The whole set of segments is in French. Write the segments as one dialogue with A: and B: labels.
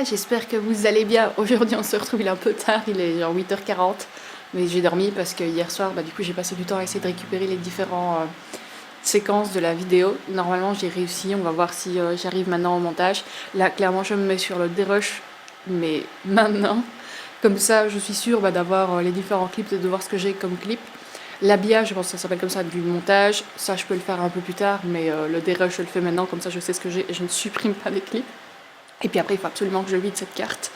A: J'espère que vous allez bien. Aujourd'hui on se retrouve, il est un peu tard, il est genre 8h40. Mais j'ai dormi parce que hier soir, du coup j'ai passé du temps à essayer de récupérer les différentes séquences de la vidéo. Normalement j'ai réussi, on va voir si j'arrive maintenant au montage. Là clairement je me mets sur le dérush, mais maintenant. Comme ça je suis sûre d'avoir les différents clips et de voir ce que j'ai comme clip. L'habillage, je pense que ça s'appelle comme ça, du montage. Ça je peux le faire un peu plus tard, mais le dérush je le fais maintenant, comme ça je sais ce que j'ai et je ne supprime pas les clips. Et puis après, il faut absolument que je vide cette carte.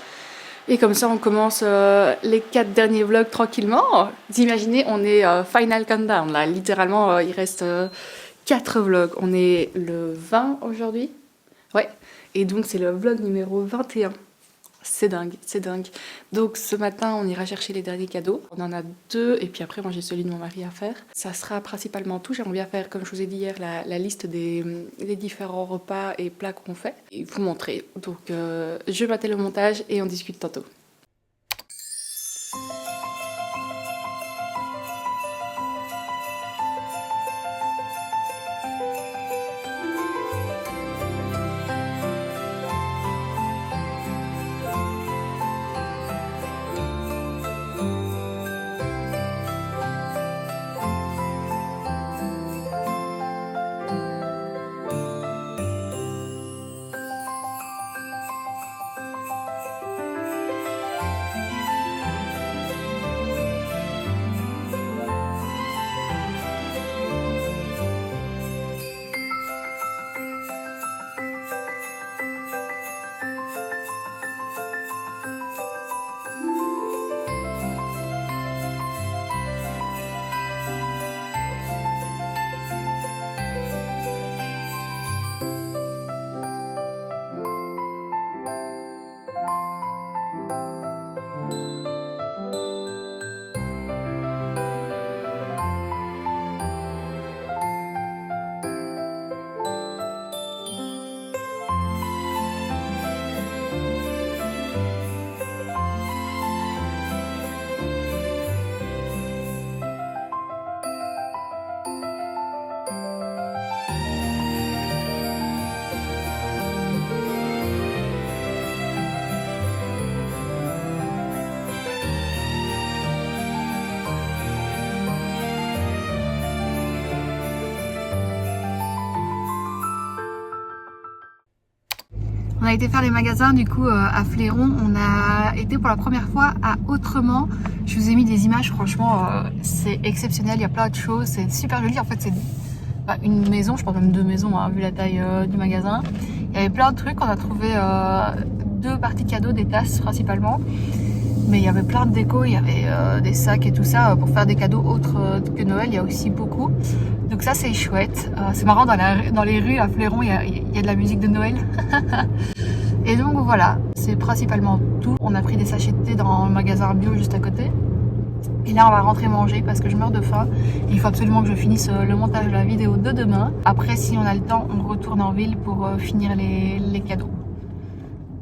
A: Et comme ça, on commence les 4 derniers vlogs tranquillement. Vous imaginez, on est final countdown là. Littéralement, il reste 4 vlogs. On est le 20 aujourd'hui. Ouais. Et donc, c'est le vlog numéro 21. C'est dingue, c'est dingue. Donc ce matin, on ira chercher les derniers cadeaux. On en a 2 et puis après, moi j'ai celui de mon mari à faire. Ça sera principalement tout. J'aimerais bien faire, comme je vous ai dit hier, la liste des différents repas et plats qu'on fait. Et vous montrer. Donc je vais mater le montage et on discute tantôt. On a été faire les magasins du coup à Fléron, on a été pour la première fois à Autrement. Je vous ai mis des images, franchement c'est exceptionnel, il y a plein de choses, c'est super joli. En fait c'est une maison, je pense même 2 maisons vu la taille du magasin. Il y avait plein de trucs, on a trouvé 2 parties cadeaux, des tasses principalement. Mais il y avait plein de déco, il y avait des sacs et tout ça pour faire des cadeaux autres que Noël, il y a aussi beaucoup. Donc ça c'est chouette, c'est marrant dans les rues à Fléron il y a de la musique de Noël. Et donc voilà, c'est principalement tout. On a pris des sachets de thé dans le magasin bio juste à côté. Et là on va rentrer manger parce que je meurs de faim. Il faut absolument que je finisse le montage de la vidéo de demain. Après si on a le temps, on retourne en ville pour finir les cadeaux.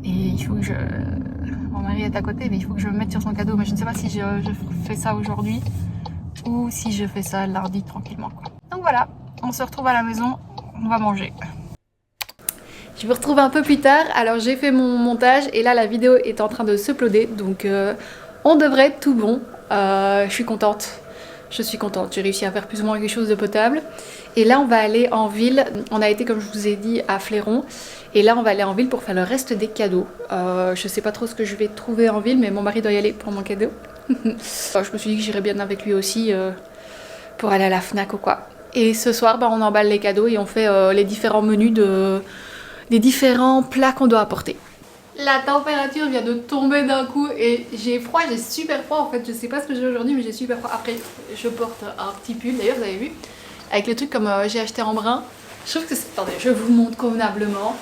A: Et il faut que je... Mon mari est à côté mais il faut que je me mette sur son cadeau. Mais je ne sais pas si je fais ça aujourd'hui ou si je fais ça lundi tranquillement quoi. Donc voilà, on se retrouve à la maison, on va manger. Je vous retrouve un peu plus tard, alors j'ai fait mon montage et là la vidéo est en train de s'uploader, donc on devrait être tout bon. Je suis contente, j'ai réussi à faire plus ou moins quelque chose de potable. Et là on va aller en ville, on a été comme je vous ai dit à Fléron, et là on va aller en ville pour faire le reste des cadeaux. Je sais pas trop ce que je vais trouver en ville, mais mon mari doit y aller pour mon cadeau. Je me suis dit que j'irais bien avec lui aussi pour aller à la Fnac ou quoi. Et ce soir on emballe les cadeaux et on fait les différents menus des différents plats qu'on doit apporter. La température vient de tomber d'un coup et j'ai froid, j'ai super froid en fait, je sais pas ce que j'ai aujourd'hui mais j'ai super froid. Après je porte un petit pull, d'ailleurs vous avez vu, avec les trucs comme j'ai acheté en brun. Je trouve que attendez, je vous montre convenablement.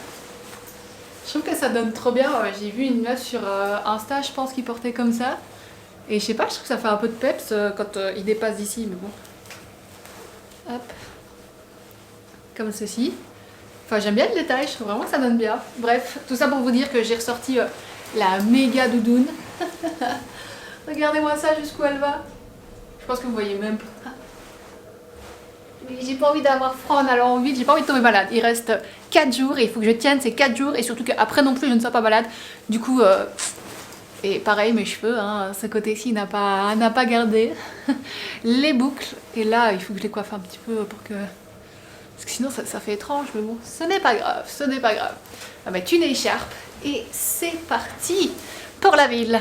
A: Je trouve que ça donne trop bien, j'ai vu une meuf sur Insta je pense qui portait comme ça. Et je sais pas, je trouve que ça fait un peu de peps quand il dépasse d'ici, mais bon. Hop. Comme ceci. Enfin j'aime bien le détail, je trouve vraiment que ça donne bien. Bref, tout ça pour vous dire que j'ai ressorti la méga doudoune. Regardez-moi ça jusqu'où elle va. Je pense que vous voyez même pas. Mais j'ai pas envie d'avoir froid en allant en ville, j'ai pas envie de tomber malade. Il reste 4 jours et il faut que je tienne ces 4 jours et surtout qu'après non plus je ne sois pas malade. Du coup, et pareil mes cheveux, hein, ce côté-ci n'a pas gardé les boucles. Et là, il faut que je les coiffe un petit peu pour que... Parce que sinon ça fait étrange, mais bon, ce n'est pas grave, ce n'est pas grave. On va mettre une écharpe et c'est parti pour la ville.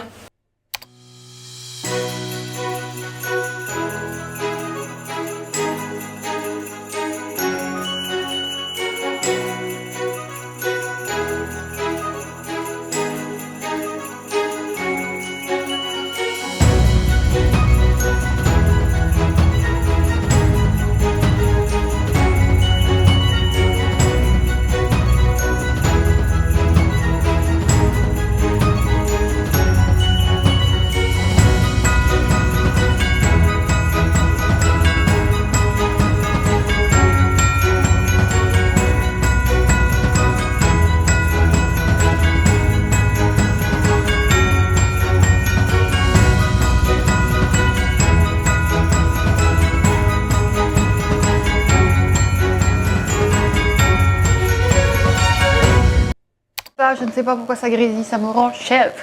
A: Je ne sais pas pourquoi ça grésille, ça me rend chèvre.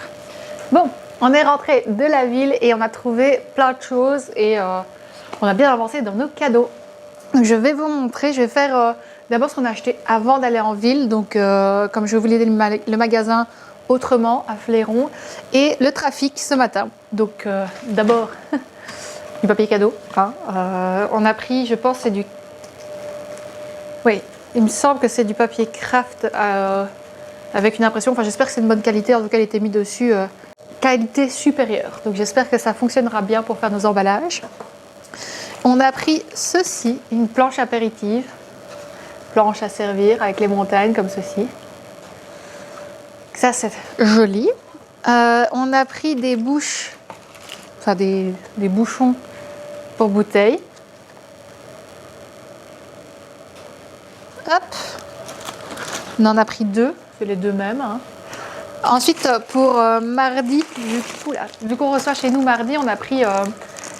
A: Bon, on est rentré de la ville et on a trouvé plein de choses et on a bien avancé dans nos cadeaux. Je vais vous montrer, je vais faire d'abord ce qu'on a acheté avant d'aller en ville. Donc comme je vous l'ai dit, le magasin Autrement à Fléron et le trafic ce matin. Donc d'abord du papier cadeau. Hein. On a pris, je pense c'est du... Oui, il me semble que c'est du papier craft avec une impression, enfin j'espère que c'est de bonne qualité, en tout cas il était mis dessus qualité supérieure. Donc j'espère que ça fonctionnera bien pour faire nos emballages. On a pris ceci, une planche apéritive, planche à servir avec les montagnes comme ceci. Ça c'est joli. On a pris des bouches, enfin des bouchons pour bouteilles. Hop, on en a pris 2. Les deux mêmes. Hein. Ensuite, pour mardi, vu qu'on reçoit chez nous mardi, on a pris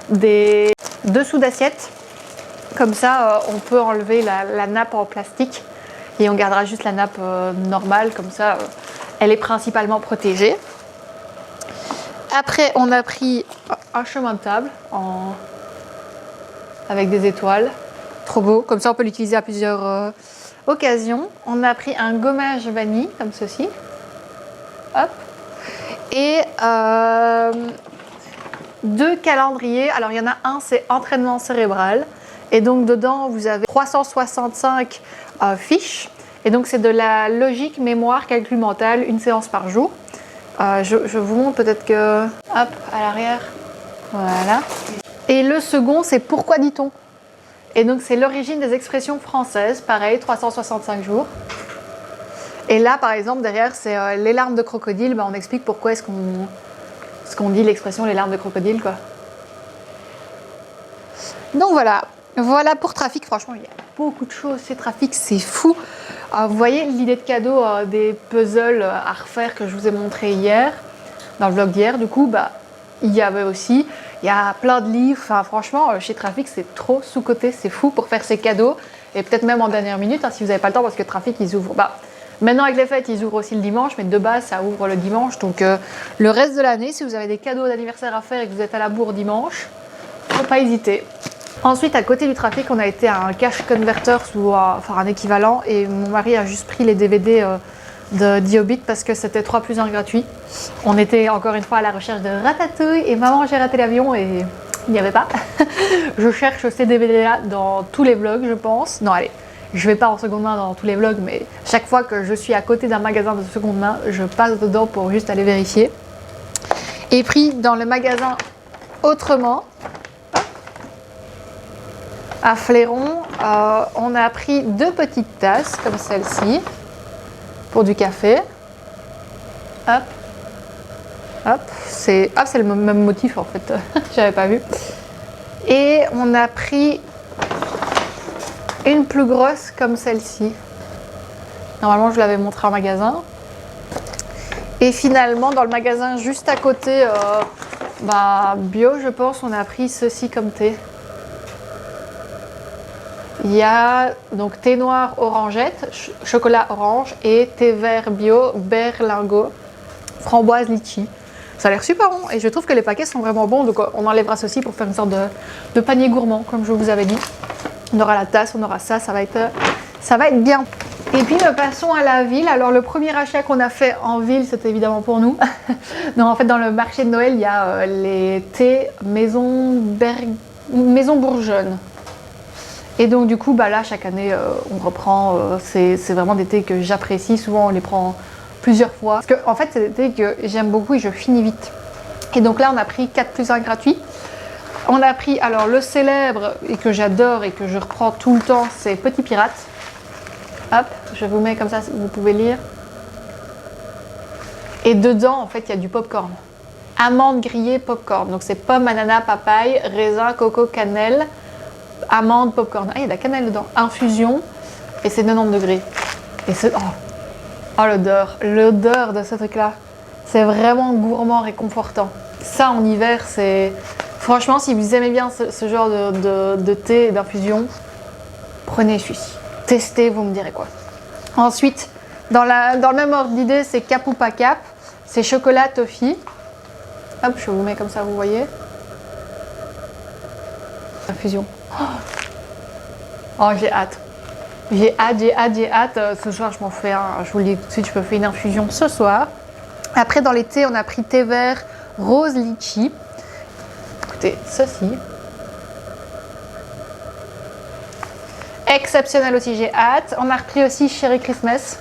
A: des dessous d'assiette. Comme ça, on peut enlever la nappe en plastique et on gardera juste la nappe normale. Comme ça, elle est principalement protégée. Après, on a pris un chemin de table avec des étoiles. Trop beau. Comme ça, on peut l'utiliser à plusieurs occasion. On a pris un gommage vanille comme ceci. Hop. Et 2 calendriers. Alors il y en a un, c'est entraînement cérébral. Et donc dedans, vous avez 365 fiches. Et donc c'est de la logique, mémoire, calcul mental, une séance par jour. Je vous montre peut-être que... Hop, à l'arrière. Voilà. Et le second, c'est pourquoi dit-on ? Et donc c'est l'origine des expressions françaises, pareil, 365 jours. Et là par exemple derrière c'est les larmes de crocodile, on explique pourquoi est-ce qu'on dit l'expression les larmes de crocodile quoi. Donc voilà pour trafic, franchement il y a beaucoup de choses, ces trafics c'est fou. Vous voyez l'idée de cadeau des puzzles à refaire que je vous ai montré hier, dans le vlog d'hier, du coup il y avait aussi... Il y a plein de livres, enfin, franchement, chez Trafic, c'est trop sous-coté, c'est fou pour faire ces cadeaux. Et peut-être même en dernière minute, hein, si vous n'avez pas le temps, parce que Trafic, ils ouvrent... maintenant, avec les fêtes, ils ouvrent aussi le dimanche, mais de base, ça ouvre le dimanche. Donc, le reste de l'année, si vous avez des cadeaux d'anniversaire à faire et que vous êtes à la bourre dimanche, faut pas hésiter. Ensuite, à côté du Trafic, on a été à un Cash Converters ou enfin un équivalent. Et mon mari a juste pris les DVD de The Hobbit parce que c'était 3 + 1 gratuit. On était encore une fois à la recherche de Ratatouille et Maman j'ai raté l'avion et il n'y avait pas. Je cherche ces DVD là dans tous les vlogs je pense. Non allez, je vais pas en seconde main dans tous les vlogs mais chaque fois que je suis à côté d'un magasin de seconde main, je passe dedans pour juste aller vérifier. Et puis dans le magasin Autrement, à Fléron, on a pris 2 petites tasses comme celle-ci. Pour du café. Hop. Hop. C'est le même motif en fait. J'avais pas vu. Et on a pris une plus grosse comme celle-ci. Normalement, je l'avais montré en magasin. Et finalement, dans le magasin juste à côté, bio, je pense, on a pris ceci comme thé. Il y a donc thé noir orangette, chocolat orange et thé vert bio, berlingot, framboise litchi. Ça a l'air super bon et je trouve que les paquets sont vraiment bons. Donc on enlèvera ceci pour faire une sorte de panier gourmand comme je vous avais dit. On aura la tasse, on aura ça va être bien. Et puis passons à la ville. Alors le premier achat qu'on a fait en ville, c'était évidemment pour nous. Non, en fait dans le marché de Noël, il y a les thés maison Bourgeonne. Et donc du coup, là, chaque année, on reprend, c'est vraiment des thés que j'apprécie. Souvent, on les prend plusieurs fois. Parce que, en fait, c'est des thés que j'aime beaucoup et je finis vite. Et donc là, on a pris 4+1 gratuit. On a pris, alors, le célèbre, et que j'adore et que je reprends tout le temps, c'est Petit Pirate. Hop, je vous mets comme ça, vous pouvez lire. Et dedans, en fait, il y a du popcorn. Amande grillée popcorn. Donc, c'est pomme, ananas, papaye, raisin, coco, cannelle. Amande, popcorn. Ah, il y a de la cannelle dedans. Infusion. Et c'est 90 degrés. Et c'est... Oh, l'odeur. L'odeur de ce truc-là. C'est vraiment gourmand, réconfortant. Ça, en hiver, c'est... Franchement, si vous aimez bien ce genre de thé et d'infusion, prenez celui-ci. Testez, vous me direz quoi. Ensuite, dans le même ordre d'idée, c'est Cap ou pas Cap. C'est chocolat toffee. Hop, je vous mets comme ça, vous voyez. Infusion. Oh, j'ai hâte. J'ai hâte. Ce soir, je m'en fais un. Je vous le dis tout de suite, je me fais une infusion ce soir. Après, dans les thés, on a pris thé vert rose litchi. Écoutez, ceci. Exceptionnel aussi, j'ai hâte. On a repris aussi Cherry Christmas.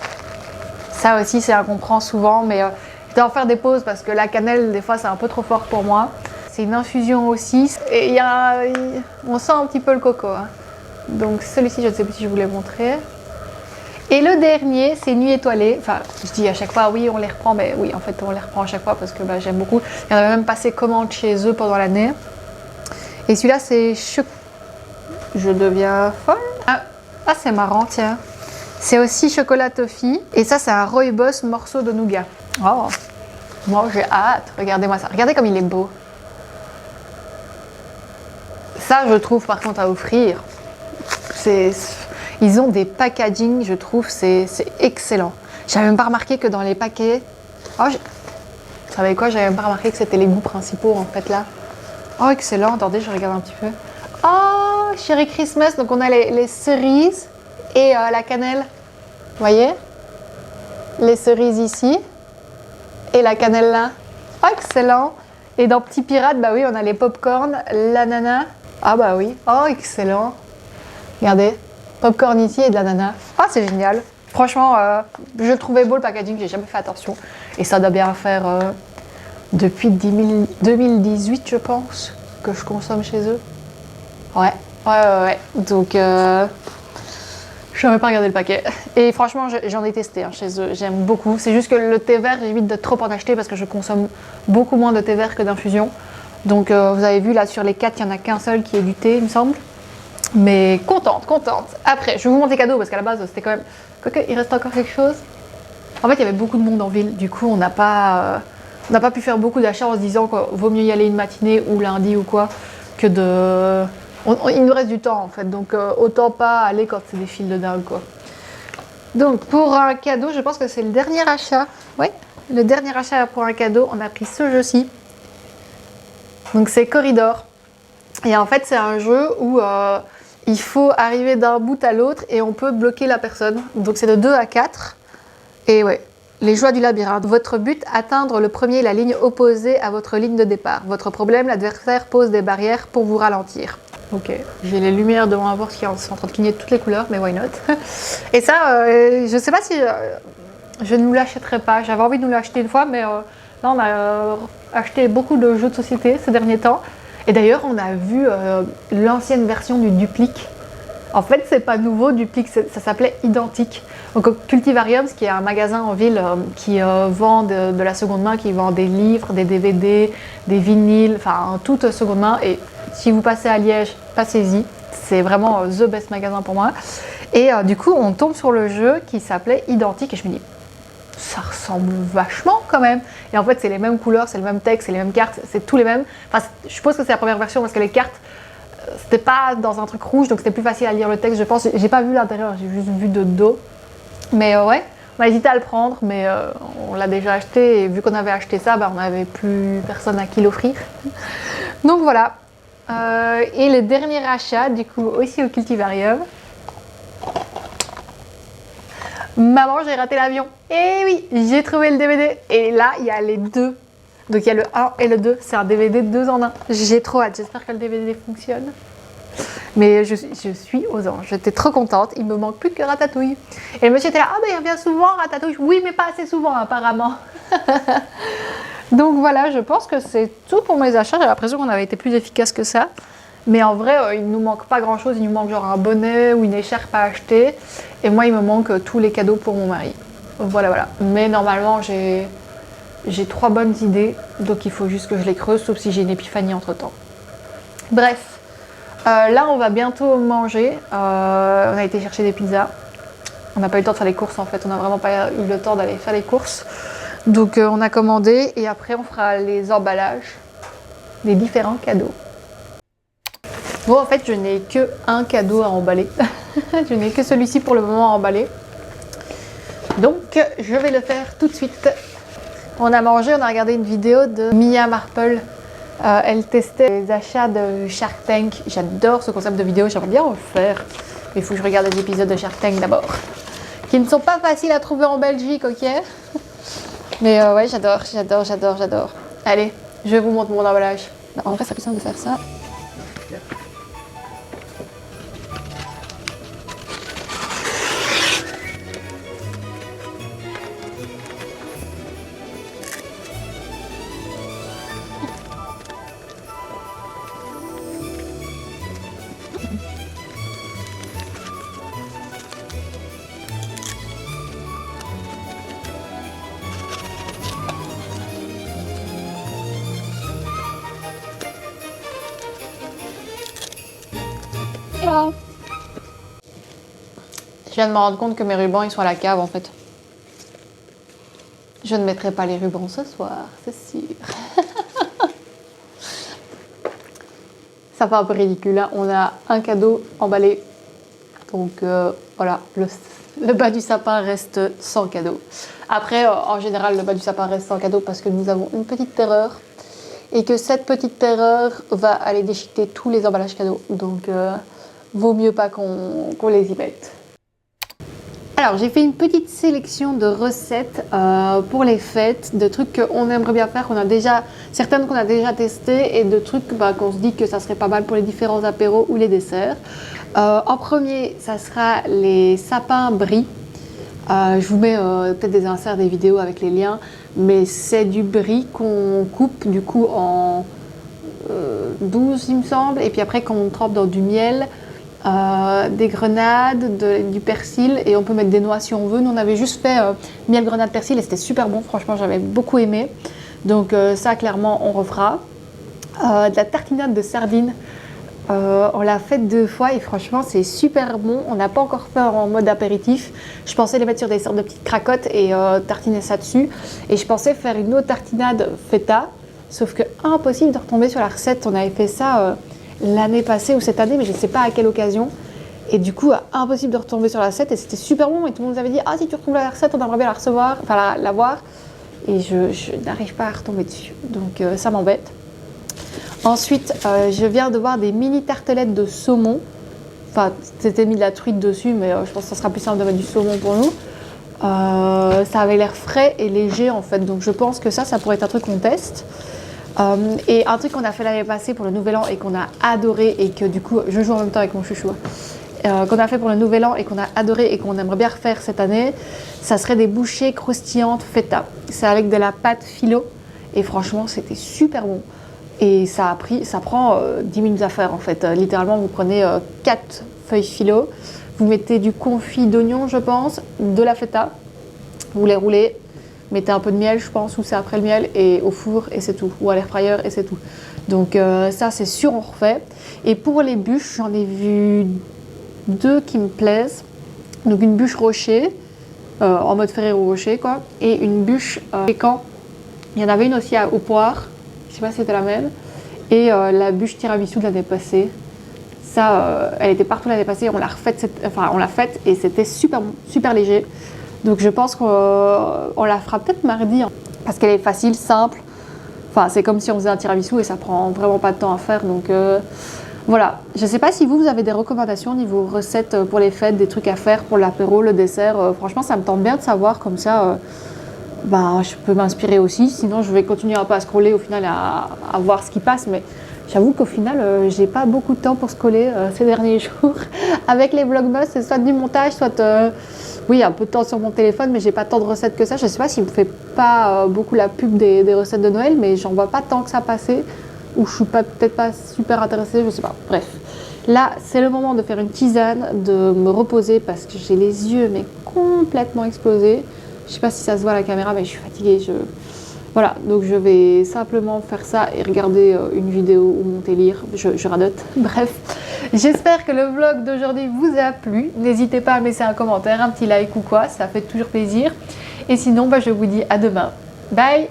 A: Ça aussi, c'est un qu'on prend souvent, mais je dois en faire des pauses parce que la cannelle, des fois, c'est un peu trop fort pour moi. C'est une infusion aussi. Et on sent un petit peu le coco. Hein. Donc celui-ci, je ne sais plus si je vous l'ai montré. Et le dernier, c'est Nuit étoilée. Enfin, je dis à chaque fois, oui, on les reprend. Mais oui, en fait, on les reprend à chaque fois parce que j'aime beaucoup. Il y en avait même passé commande chez eux pendant l'année. Et celui-là, c'est Je deviens folle. Ah, c'est marrant, tiens. C'est aussi chocolat toffee. Et ça, c'est un rooibos morceau de nougat. Oh, moi, j'ai hâte. Regardez-moi ça. Regardez comme il est beau. Ça, je trouve, par contre, à offrir. Ils ont des packaging, je trouve, c'est excellent. J'avais même pas remarqué que dans les paquets... Oh, vous savez quoi? J'avais même pas remarqué que c'était les goûts principaux, en fait, là. Oh, excellent. Attendez, je regarde un petit peu. Oh, Cherry Christmas. Donc, on a les cerises et la cannelle. Vous voyez? Les cerises ici. Et la cannelle là. Oh, excellent. Et dans Petit Pirate, oui, on a les popcorn, l'ananas. Ah bah oui. Oh, excellent. Regardez. Popcorn ici et de l'ananas. Ah, c'est génial. Franchement, je trouvais beau le packaging, j'ai jamais fait attention. Et ça doit bien faire depuis 2018, je pense, que je consomme chez eux. Ouais. Donc, je n'avais pas regardé le paquet. Et franchement, j'en ai testé chez eux. J'aime beaucoup. C'est juste que le thé vert, j'évite de trop en acheter parce que je consomme beaucoup moins de thé vert que d'infusion. Donc, vous avez vu là sur les 4, il n'y en a qu'un seul qui est du thé, il me semble. Mais contente. Après, je vais vous montrer les cadeaux parce qu'à la base, c'était quand même... Quoique, il reste encore quelque chose. En fait, il y avait beaucoup de monde en ville. Du coup, on n'a pas pu faire beaucoup d'achats en se disant qu'il vaut mieux y aller une matinée ou lundi ou quoi que de... il nous reste du temps en fait. Donc, autant pas aller quand c'est des files de dingue quoi. Donc, pour un cadeau, je pense que c'est le dernier achat. Oui, le dernier achat pour un cadeau. On a pris ce jeu-ci. Donc, c'est Corridor. Et en fait, c'est un jeu où... il faut arriver d'un bout à l'autre et on peut bloquer la personne. Donc c'est de 2 à 4. Et ouais, les joies du labyrinthe. Votre but, atteindre le premier la ligne opposée à votre ligne de départ. Votre problème, l'adversaire pose des barrières pour vous ralentir. Ok, j'ai les lumières devant ma porte qui sont en train de cligner de toutes les couleurs, mais why not. Et ça, je sais pas si je ne nous l'achèterai pas. J'avais envie de nous l'acheter une fois, mais là on a acheté beaucoup de jeux de société ces derniers temps. Et d'ailleurs, on a vu l'ancienne version du Duplique. En fait, c'est pas nouveau, Duplique, ça s'appelait Identique. Donc, Cultivarium, qui est un magasin en ville qui vend de la seconde main, qui vend des livres, des DVD, des vinyles, enfin, toute seconde main. Et si vous passez à Liège, passez-y. C'est vraiment the best magasin pour moi. Et du coup, on tombe sur le jeu qui s'appelait Identique. Et je me dis, ça ressemble vachement quand même. Et en fait, c'est les mêmes couleurs, c'est le même texte, c'est les mêmes cartes, c'est tous les mêmes. Enfin, je suppose que c'est la première version parce que les cartes c'était pas dans un truc rouge, donc c'était plus facile à lire le texte, je pense. J'ai pas vu l'intérieur, j'ai juste vu de dos. Mais ouais, on a hésité à le prendre, mais on l'a déjà acheté. Et vu qu'on avait acheté ça, on n'avait plus personne à qui l'offrir. Donc voilà. Et le dernier achat, du coup, aussi au Cultivarium. Maman, j'ai raté l'avion. Et oui, j'ai trouvé le DVD. Et là, il y a les deux. Donc il y a le 1 et le 2. C'est un DVD 2 en 1. J'ai trop hâte. J'espère que le DVD fonctionne. Mais je suis aux anges. J'étais trop contente. Il me manque plus que Ratatouille. Et le monsieur était là. Ah, il revient souvent, Ratatouille. Oui, mais pas assez souvent, apparemment. Donc voilà, je pense que c'est tout pour mes achats. J'ai l'impression qu'on avait été plus efficace que ça. Mais en vrai, il ne nous manque pas grand-chose. Il nous manque genre un bonnet ou une écharpe à acheter. Et moi, il me manque tous les cadeaux pour mon mari. Voilà. Mais normalement, j'ai 3 bonnes idées. Donc il faut juste que je les creuse, sauf si j'ai une épiphanie entre-temps. Bref. Là, on va bientôt manger. On a été chercher des pizzas. On n'a pas eu le temps de faire les courses, en fait. On n'a vraiment pas eu le temps d'aller faire les courses. Donc, on a commandé. Et après, on fera les emballages des différents cadeaux. Bon, en fait, je n'ai que un cadeau à emballer. Je n'ai que celui-ci pour le moment à emballer. Donc, je vais le faire tout de suite. On a mangé, on a regardé une vidéo de Mia Marple. Elle testait les achats de Shark Tank. J'adore ce concept de vidéo, j'aimerais bien en faire. Mais il faut que je regarde les épisodes de Shark Tank d'abord. Qui ne sont pas faciles à trouver en Belgique, ok? Mais ouais, j'adore. Allez, je vous montre mon emballage. En vrai, c'est plus simple de faire ça. Je viens de me rendre compte que mes rubans ils sont à la cave en fait. Je ne mettrai pas les rubans ce soir, c'est sûr. Ça fait un peu ridicule, hein. On a un cadeau emballé. Donc voilà, le bas du sapin reste sans cadeau. Après, en général, le bas du sapin reste sans cadeau parce que nous avons une petite terreur. Et que cette petite terreur va aller déchiqueter tous les emballages cadeaux. Donc vaut mieux pas qu'on les y mette. Alors j'ai fait une petite sélection de recettes pour les fêtes, de trucs qu'on aimerait bien faire, certaines qu'on a déjà testées et de trucs qu'on se dit que ça serait pas mal pour les différents apéros ou les desserts. En premier, ça sera les sapins brie. Je vous mets peut-être des inserts des vidéos avec les liens, mais c'est du brie qu'on coupe du coup en 12 il me semble, et puis après qu'on trempe dans du miel, des grenades, du persil, et on peut mettre des noix si on veut. Nous on avait juste fait miel, grenade, persil et c'était super bon, franchement j'avais beaucoup aimé. Donc ça clairement on refera. De la tartinade de sardines. On l'a fait 2 fois et franchement c'est super bon. On n'a pas encore fait en mode apéritif. Je pensais les mettre sur des sortes de petites cracottes et tartiner ça dessus. Et je pensais faire une autre tartinade feta. Sauf que impossible de retomber sur la recette. On avait fait ça l'année passée ou cette année, mais je ne sais pas à quelle occasion. Et du coup, impossible de retomber sur la recette. Et c'était super bon. Et tout le monde nous avait dit, ah si tu retrouves la recette, on aimerait bien la recevoir, enfin la voir. Et je n'arrive pas à retomber dessus. Donc ça m'embête. Ensuite, je viens de voir des mini tartelettes de saumon. Enfin, c'était mis de la truite dessus, mais je pense que ça sera plus simple de mettre du saumon pour nous. Ça avait l'air frais et léger en fait, donc je pense que ça pourrait être un truc qu'on teste. Et un truc qu'on a fait l'année passée pour le Nouvel An et qu'on a adoré et que du coup, je joue en même temps avec mon chouchou, qu'on a fait pour le Nouvel An et qu'on a adoré et qu'on aimerait bien refaire cette année, ça serait des bouchées croustillantes feta. C'est avec de la pâte phyllo et franchement, c'était super bon. Et ça prend 10 minutes à faire en fait. Littéralement, vous prenez 4 feuilles phyllo, vous mettez du confit d'oignon, je pense, de la feta, vous les roulez, mettez un peu de miel, je pense, ou c'est après le miel, et au four, et c'est tout, ou à l'air fryer, et c'est tout. Donc ça, c'est sûr, on refait. Et pour les bûches, j'en ai vu 2 qui me plaisent. Donc une bûche rocher, en mode Ferrero Rocher, quoi, et une bûche pécan. Il y en avait une aussi au poire. Je sais pas si c'était la même. Et la bûche tiramisu de l'année passée. Ça, elle était partout l'année passée, on l'a faite et c'était super, super léger. Donc je pense qu'on la fera peut-être mardi, hein, parce qu'elle est facile, simple. Enfin, c'est comme si on faisait un tiramisu et ça prend vraiment pas de temps à faire. Donc voilà. Je sais pas si vous avez des recommandations niveau recettes pour les fêtes, des trucs à faire pour l'apéro, le dessert. Franchement, ça me tente bien de savoir comme ça. Je peux m'inspirer aussi. Sinon, je vais continuer un peu à scroller au final à voir ce qui passe. Mais j'avoue qu'au final, j'ai pas beaucoup de temps pour scroller ces derniers jours. Avec les vlogmas, c'est soit du montage, soit oui, un peu de temps sur mon téléphone, mais j'ai pas tant de recettes que ça. Je sais pas s'il me fait pas beaucoup la pub des recettes de Noël, mais j'en vois pas tant que ça passer. Ou je suis peut-être pas super intéressée, je sais pas. Bref. Là, c'est le moment de faire une tisane, de me reposer parce que j'ai les yeux mais complètement explosés. Je sais pas si ça se voit à la caméra, mais je suis fatiguée. Voilà, donc je vais simplement faire ça et regarder une vidéo ou monter lire. Je radote. Bref, j'espère que le vlog d'aujourd'hui vous a plu. N'hésitez pas à me laisser un commentaire, un petit like ou quoi, ça fait toujours plaisir. Et sinon, je vous dis à demain. Bye!